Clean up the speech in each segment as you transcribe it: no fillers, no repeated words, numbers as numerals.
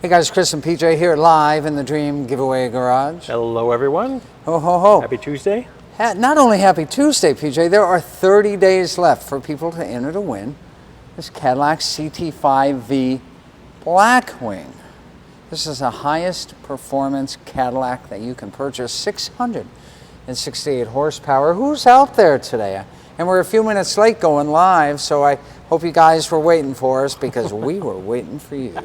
Hey guys, Chris and PJ here live in the Dream Giveaway Garage. Hello everyone. Ho ho ho. Happy Tuesday. Not only happy Tuesday, PJ, there are 30 days left for people to enter to win this Cadillac CT5-V Blackwing. This is the highest performance Cadillac that you can purchase, 668 horsepower. Who's out there today? And we're a few minutes late going live, so I hope you guys were waiting for us because we were waiting for you.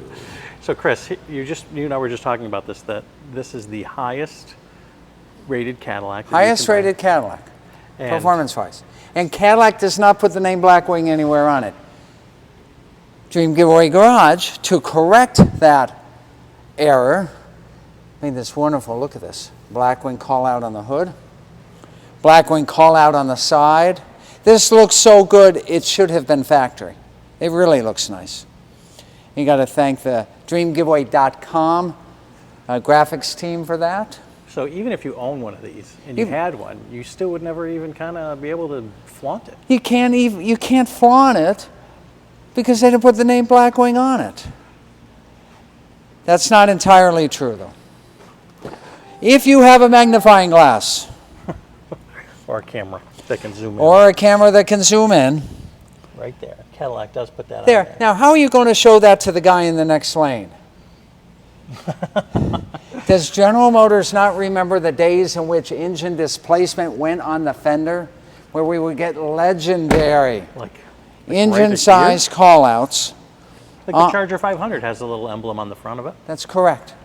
So Chris, you and I were just talking about this, that this is the highest rated Cadillac. Highest rated Cadillac, performance-wise. And Cadillac does not put the name Blackwing anywhere on it. Dream Giveaway Garage, to correct that error, made this wonderful, look at this, Blackwing call out on the hood, Blackwing call out on the side. This looks so good, it should have been factory. It really looks nice. You got to thank the dreamgiveaway.com graphics team for that. So even if you own one of these and you had one, you still would never even kind of be able to flaunt it. You can't flaunt it because they didn't put the name Blackwing on it. That's not entirely true though. If you have a magnifying glass or a camera that can zoom in. Or a camera that can zoom in. Right there. Cadillac does put that on there. there. Now, how are you going to show that to the guy in the next lane? Does General Motors not remember the days in which engine displacement went on the fender, where we would get legendary engine-size call-outs? Like the Charger 500 has a little emblem on the front of it. That's correct.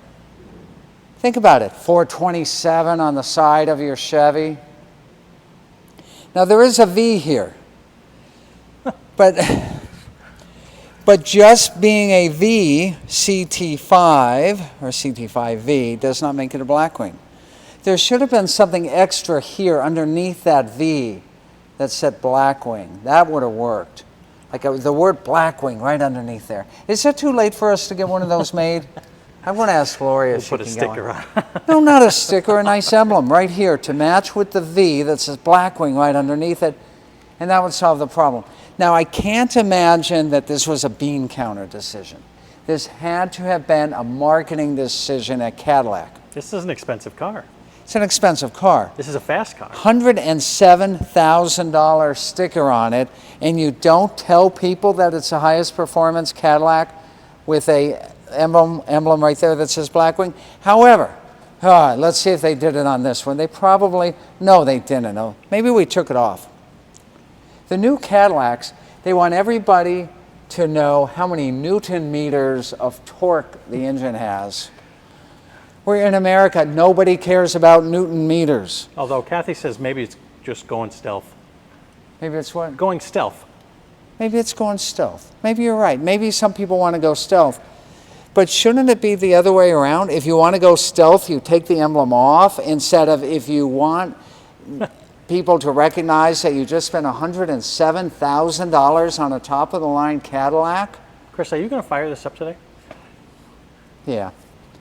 Think about it. 427 on the side of your Chevy. Now, there is a V here. But just being a V, CT5 or CT5V, does not make it a Blackwing. There should have been something extra here underneath that V that said Blackwing. That would have worked. Like the word Blackwing right underneath there. Is it too late for us to get one of those made? I want to ask Gloria if she can get one. Put a sticker on. No, not a sticker, a nice emblem right here to match with the V that says Blackwing right underneath it, and that would solve the problem. Now, I can't imagine that this was a bean counter decision. This had to have been a marketing decision at Cadillac. This is an expensive car. It's an expensive car. This is a fast car. $107,000 sticker on it, and you don't tell people that it's the highest performance Cadillac with a emblem right there that says Blackwing. However, let's see if they did it on this one. They probably, no, they didn't. No. Maybe we took it off. The new Cadillacs, they want everybody to know how many Newton meters of torque the engine has. We're in America, nobody cares about Newton meters. Although Kathy says maybe it's just going stealth. Maybe it's what? Going stealth. Maybe it's going stealth. Maybe you're right. Maybe some people want to go stealth. But shouldn't it be the other way around? If you want to go stealth, you take the emblem off instead of if you want people to recognize that you just spent $107,000 on a top-of-the-line Cadillac? Chris, are you going to fire this up today? Yeah.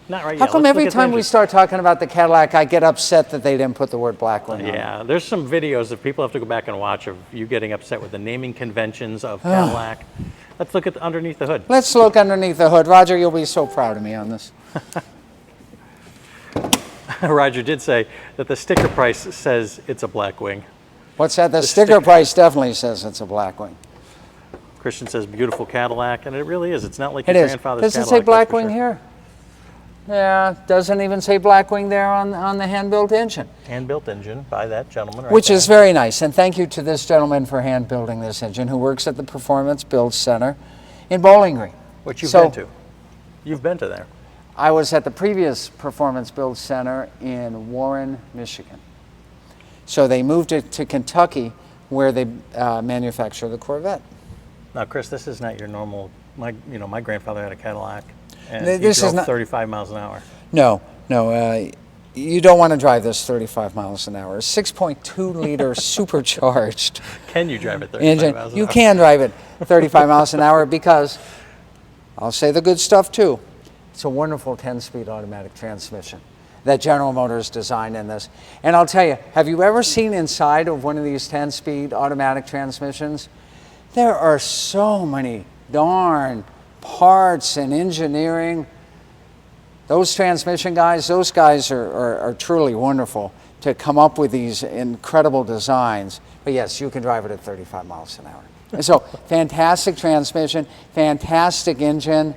Not right How yet. come every time we start talking about the Cadillac, I get upset that they didn't put the word Blackwing on it? Yeah, there's some videos that people have to go back and watch of you getting upset with the naming conventions of Cadillac. Let's look at underneath the hood. Let's look underneath the hood. Roger, you'll be so proud of me on this. Roger did say that the sticker price says it's a Blackwing. What's that? The sticker price definitely says it's a Blackwing. Christian says beautiful Cadillac, and it really is. It's not like your grandfather's Cadillac. Does it say Blackwing here? Yeah, doesn't even say Blackwing there on the hand-built engine. Hand-built engine by that gentleman right Which there. is very nice, and thank you to this gentleman for hand-building this engine who works at the Performance Build Center in Bowling Green. Which you've been to. You've been to there. I was at the previous Performance Build Center in Warren, Michigan. So they moved it to Kentucky where they manufacture the Corvette. Now, Chris, this is not your normal, my grandfather had a Cadillac and this he drove is not 35 miles an hour. No, you don't want to drive this 35 miles an hour. 6.2 liter supercharged. Can you drive it 35 engine. miles an You hour? can drive it 35 miles an hour because, I'll say the good stuff too, it's a wonderful 10-speed automatic transmission that General Motors designed in this. And I'll tell you, have you ever seen inside of one of these 10-speed automatic transmissions? There are so many darn parts and engineering. Those transmission guys, those guys are truly wonderful to come up with these incredible designs. But yes, you can drive it at 35 miles an hour. And so, fantastic transmission, fantastic engine,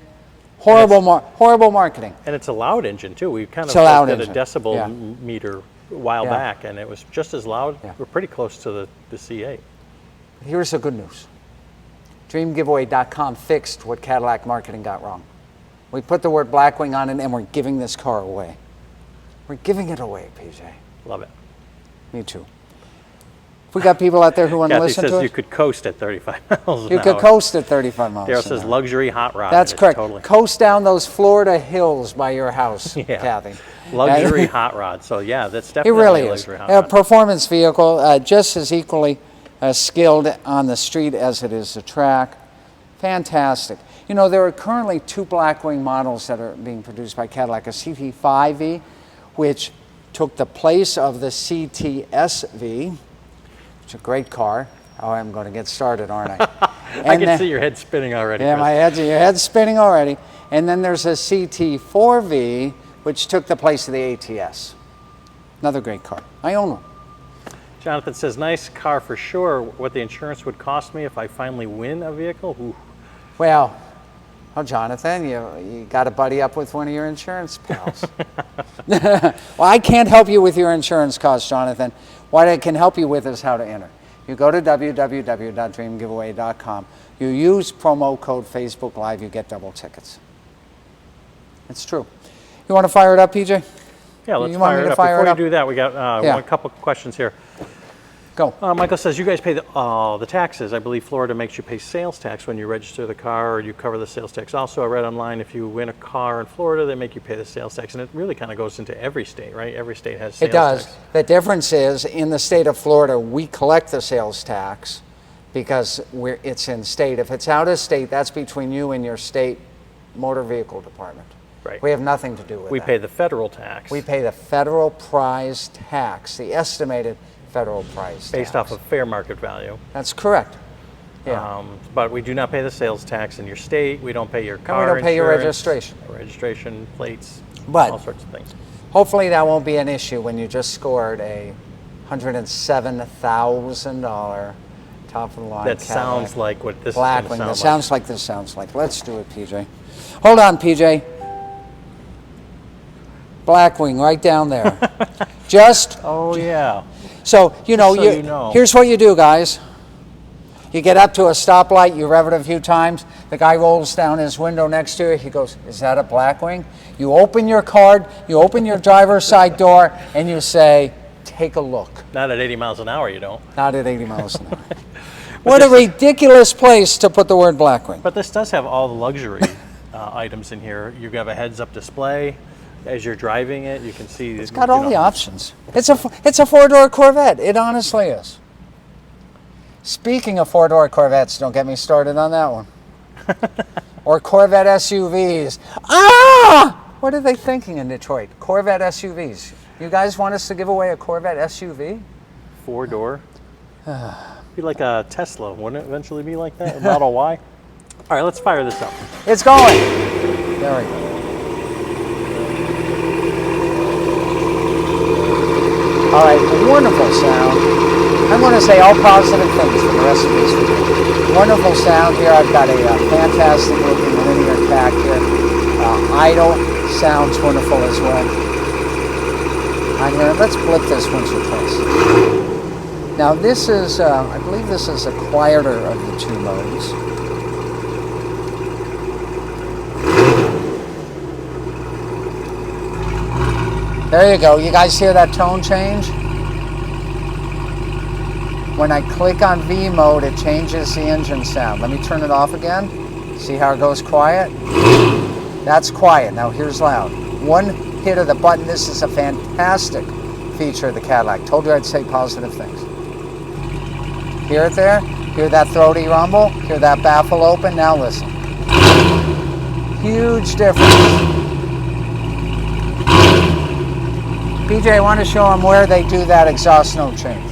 horrible marketing. And it's a loud engine too. We kind of looked at a decibel meter a while back, and it was just as loud. Yeah. We're pretty close to the C8. Here's the good news. DreamGiveaway.com fixed what Cadillac marketing got wrong. We put the word Blackwing on it, and we're giving this car away. We're giving it away, PJ. Love it. Me too. If we got people out there who want to Kathy listen to says it, you could coast at 35 miles an you hour. could coast at 35 miles Daryl an says hour. luxury hot rod. That's correct. Totally. Coast down those Florida hills by your house, Kathy. Luxury hot rod. So yeah, that's definitely It really a is. luxury hot rod. A performance vehicle, just as equally skilled on the street as it is the track. Fantastic. You know, there are currently 2 Blackwing models that are being produced by Cadillac, a CT5-V, which took the place of the CTS-V, which is a great car. Oh, I'm going to get started, aren't I? I can see your head spinning already. Yeah, Chris. your head's spinning already. And then there's a CT4V, which took the place of the ATS. Another great car. I own one. Jonathan says, nice car for sure. What the insurance would cost me if I finally win a vehicle? Ooh. Well, Jonathan, you got to buddy up with one of your insurance pals. Well, I can't help you with your insurance costs, Jonathan. What I can help you with is how to enter. You go to www.dreamgiveaway.com. You use promo code Facebook Live, you get double tickets. It's true. You want to fire it up, PJ? Yeah, let's You want fire me it to up. fire Before it up? you do that, we got a couple questions here. Go. Michael says, you guys pay the taxes. I believe Florida makes you pay sales tax when you register the car, or you cover the sales tax. Also, I read online, if you win a car in Florida, they make you pay the sales tax. And it really kind of goes into every state, right? Every state has sales tax. It does. The difference is, in the state of Florida, we collect the sales tax because it's in state. If it's out of state, that's between you and your state motor vehicle department. Right. We have nothing to do with that. We pay the federal tax. We pay the federal prize tax, the estimated federal price based tax. off of fair market value. That's correct. Yeah. But we do not pay the sales tax in your state. We don't pay your car And we don't pay your insurance, registration. plates, But all sorts of things. hopefully that won't be an issue when you just scored a $107,000 top of the line. That Cadillac sounds like what this Blackwing. is going to That sound sounds like this sounds like. Let's do it, PJ. Hold on, PJ. Blackwing, right down there. Just. Oh yeah. So, you know, here's what you do, guys. You get up to a stoplight, you rev it a few times, the guy rolls down his window next to you, he goes, is that a Blackwing? You open your card, you open your driver's side door, and you say, take a look. Not at 80 miles an hour, you don't. Not at 80 miles an hour. What a ridiculous place to put the word Blackwing. But this does have all the luxury items in here. You have a heads-up display. As you're driving it, you can see. It's got all the options. It's a 4-door Corvette. It honestly is. Speaking of 4-door Corvettes, don't get me started on that one. Or Corvette SUVs. Ah! What are they thinking in Detroit? Corvette SUVs. You guys want us to give away a Corvette SUV? 4-door. Be like a Tesla. Wouldn't it eventually be like that? A Model Y? All right, let's fire this up. It's going. There we go. All right, wonderful sound. I'm going to say all positive things for the rest of this video. Wonderful sound here. I've got a fantastic looking linear pack here. Idle sounds wonderful as well. I'm going to, let's blip this once or twice. Now this is, I believe this is a quieter of the 2 modes. There you go. You guys hear that tone change? When I click on V mode, it changes the engine sound. Let me turn it off again. See how it goes quiet? That's quiet. Now here's loud. One hit of the button. This is a fantastic feature of the Cadillac. Told you I'd say positive things. Hear it there? Hear that throaty rumble? Hear that baffle open? Now listen. Huge difference. PJ, I want to show them where they do that exhaust note change.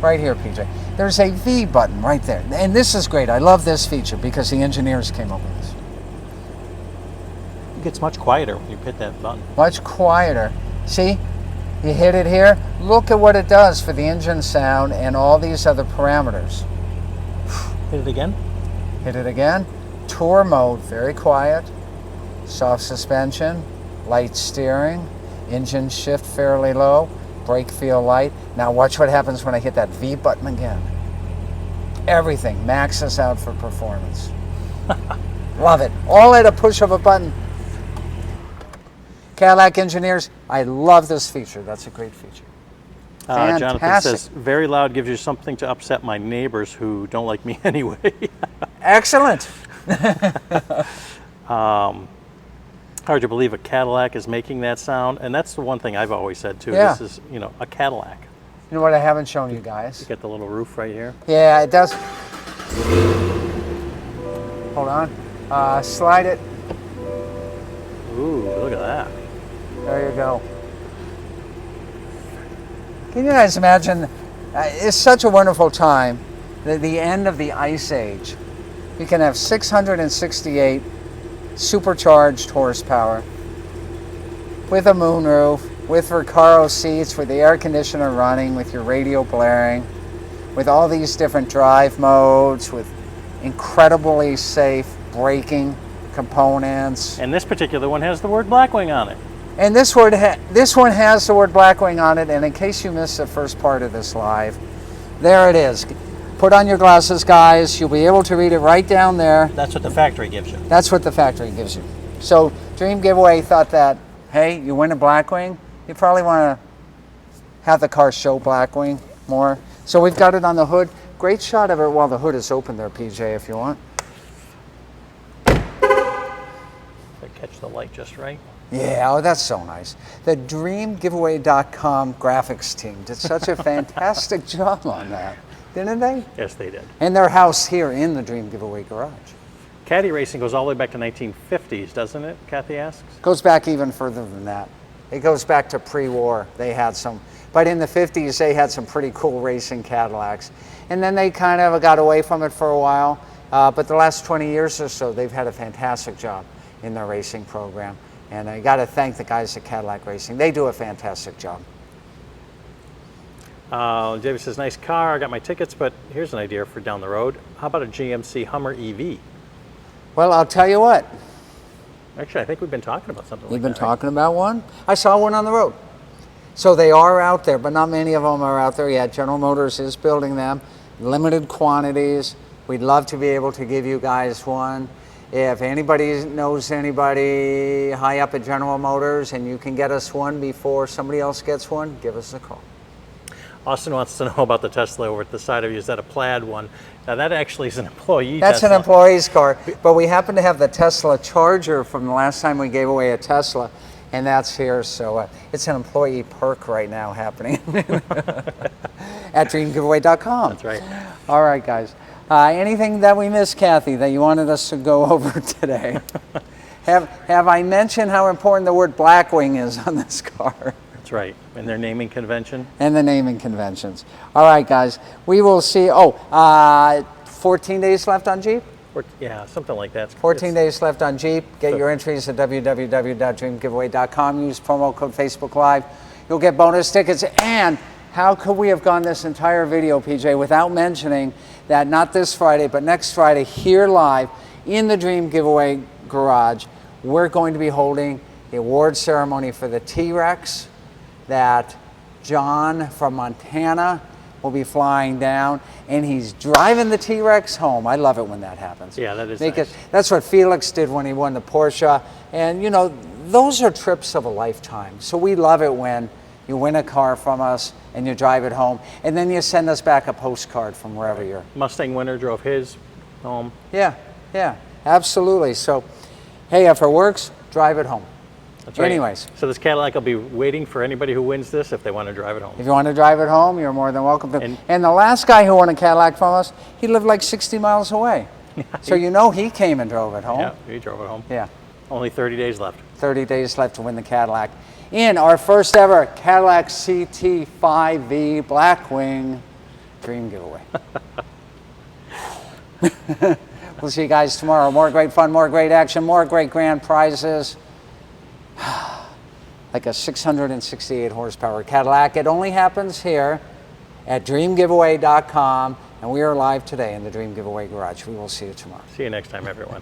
Right here, PJ. There's a V button right there. And this is great. I love this feature because the engineers came up with this. It gets much quieter when you hit that button. Much quieter. See, you hit it here. Look at what it does for the engine sound and all these other parameters. Hit it again. Hit it again. Tour mode, very quiet. Soft suspension, light steering, engine shift fairly low, brake feel light. Now watch what happens when I hit that V button again. Everything maxes out for performance. Love it. All at a push of a button. Cadillac engineers, I love this feature. That's a great feature. Jonathan says, very loud, gives you something to upset my neighbors who don't like me anyway. Excellent. Hard to believe a Cadillac is making that sound, and that's the one thing I've always said too. Yeah. This is, a Cadillac. You know what I haven't shown you guys? You get the little roof right here. Yeah, it does. Hold on. Slide it. Ooh, look at that. There you go. Can you guys imagine? It's such a wonderful time. The end of the Ice Age. You can have 668 supercharged horsepower with a moonroof, with Recaro seats, with the air conditioner running, with your radio blaring, with all these different drive modes, with incredibly safe braking components. And this particular one has the word Blackwing on it. And this one has the word Blackwing on it, and in case you missed the first part of this live, there it is. Put on your glasses, guys. You'll be able to read it right down there. That's what the factory gives you. That's what the factory gives you. So Dream Giveaway thought that, hey, you win a Blackwing, you probably want to have the car show Blackwing more. So we've got it on the hood. Great shot of it while the hood is open there, PJ, if you want. If I catch the light just right. Yeah, oh, that's so nice. The DreamGiveaway.com graphics team did such a fantastic job on that, didn't they? Yes, they did. And their house here in the Dream Giveaway garage. Caddy racing goes all the way back to 1950s, doesn't it? Kathy asks. Goes back even further than that. It goes back to pre-war. They had some, but in the 50s they had some pretty cool racing Cadillacs. And then they kind of got away from it for a while. But the last 20 years or so, they've had a fantastic job in their racing program. And I got to thank the guys at Cadillac Racing. They do a fantastic job. David says, nice car, I got my tickets, but here's an idea for down the road. How about a GMC Hummer EV? Well, I'll tell you what. Actually, I think we've been talking about something like that. You've been talking about one? I saw one on the road. So they are out there, but not many of them are out there yet. General Motors is building them, limited quantities. We'd love to be able to give you guys one. If anybody knows anybody high up at General Motors and you can get us one before somebody else gets one, give us a call. Austin wants to know about the Tesla over at the side of you. Is that a plaid one? Now that actually is an employee That's Tesla. an employee's car, but we happen to have the Tesla Charger from the last time we gave away a Tesla, and that's here, so it's an employee perk right now happening at dreamgiveaway.com. That's right. All right, guys. Anything that we missed, Kathy, that you wanted us to go over today? Have I mentioned how important the word Blackwing is on this car? That's right. And their naming convention. And the naming conventions. All right, guys. We will see. 14 days left on Jeep? Yeah, something like that. 14 days left on Jeep. Get your entries at www.dreamgiveaway.com. Use promo code Facebook Live. You'll get bonus tickets. And how could we have gone this entire video, PJ, without mentioning that not this Friday, but next Friday, here live in the Dream Giveaway garage, we're going to be holding the award ceremony for the T-Rex that John from Montana will be flying down, and he's driving the T-Rex home. I love it when that happens. Yeah, that is nice. That's what Felix did when he won the Porsche. And, you know, those are trips of a lifetime. So we love it when you win a car from us and you drive it home, and then you send us back a postcard from wherever you're. Mustang winner drove his home. Yeah, absolutely. So, hey, if it works, drive it home. That's right. Anyways. So this Cadillac will be waiting for anybody who wins this if they want to drive it home. If you want to drive it home, you're more than welcome to. And the last guy who won a Cadillac from us, he lived like 60 miles away. So you know he came and drove it home. Yeah, he drove it home. Yeah. Only 30 days left. 30 days left to win the Cadillac. In our first ever Cadillac CT5-V Blackwing Dream Giveaway. We'll see you guys tomorrow. More great fun, more great action, more great grand prizes. like a 668 horsepower Cadillac. It only happens here at dreamgiveaway.com, and we are live today in the Dream Giveaway Garage. We will see you tomorrow. See you next time, everyone.